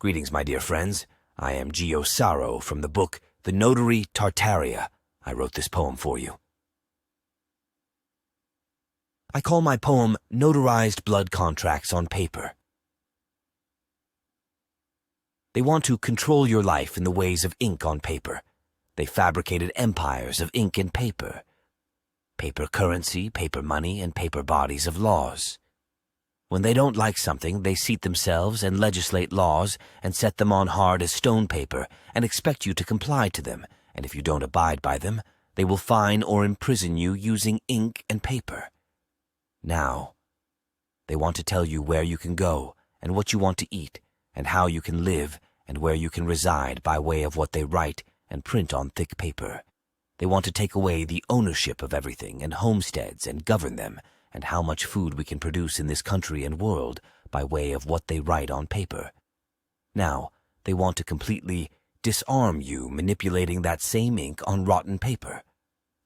Greetings, my dear friends. I am Geo Sarro from the book The Notary Tartaria. I wrote this poem for you. I call my poem Notarized Blood Contracts on Paper. They want to control your life in the ways of ink on paper. They fabricated empires of ink and paper. Paper currency, paper money, and paper bodies of laws. When they don't like something, they seat themselves and legislate laws and set them on hard as stone paper and expect you to comply to them, and if you don't abide by them, they will fine or imprison you using ink and paper. Now, they want to tell you where you can go and what you want to eat and how you can live and where you can reside by way of what they write and print on thick paper. They want to take away the ownership of everything and homesteads and govern them and how much food we can produce in this country and world by way of what they write on paper. Now, they want to completely disarm you manipulating that same ink on rotten paper.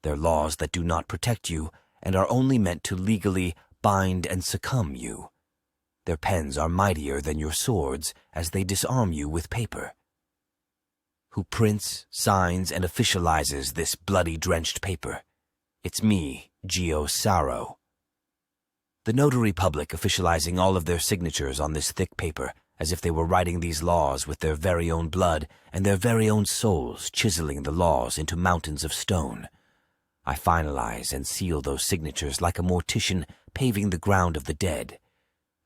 They're laws that do not protect you and are only meant to legally bind and succumb you. Their pens are mightier than your swords as they disarm you with paper. Who prints, signs, and officializes this bloody-drenched paper? It's me, Geo Sarro. The notary public officializing all of their signatures on this thick paper as if they were writing these laws with their very own blood and their very own souls, chiseling the laws into mountains of stone. I finalize and seal those signatures like a mortician paving the ground of the dead.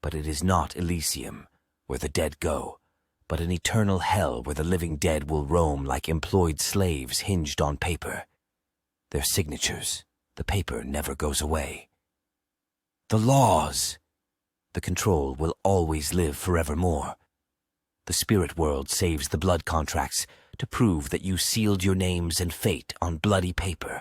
But it is not Elysium, where the dead go, but an eternal hell where the living dead will roam like employed slaves hinged on paper. Their signatures, the paper never goes away. The laws! The control will always live forevermore. The spirit world saves the blood contracts to prove that you sealed your names and fate on bloody paper.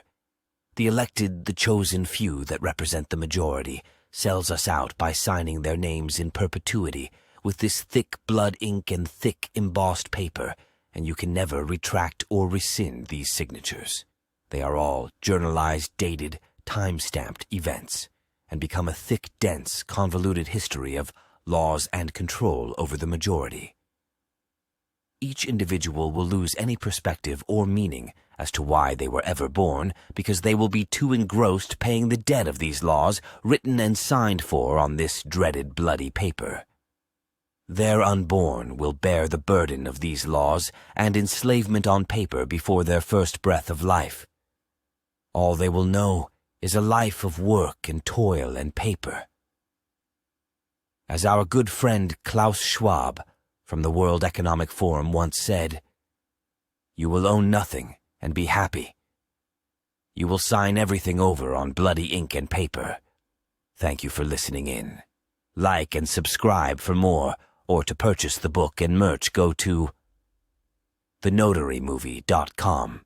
The elected, the chosen few that represent the majority, sells us out by signing their names in perpetuity with this thick blood ink and thick embossed paper, and you can never retract or rescind these signatures. They are all journalized, dated, time-stamped events, and become a thick, dense, convoluted history of laws and control over the majority. Each individual will lose any perspective or meaning as to why they were ever born because they will be too engrossed paying the debt of these laws written and signed for on this dreaded bloody paper. Their unborn will bear the burden of these laws and enslavement on paper before their first breath of life. All they will know is a life of work and toil and paper. As our good friend Klaus Schwab from the World Economic Forum once said, "You will own nothing and be happy. You will sign everything over on bloody ink and paper." Thank you for listening in. Like and subscribe for more, or to purchase the book and merch go to thenotarymovie.com.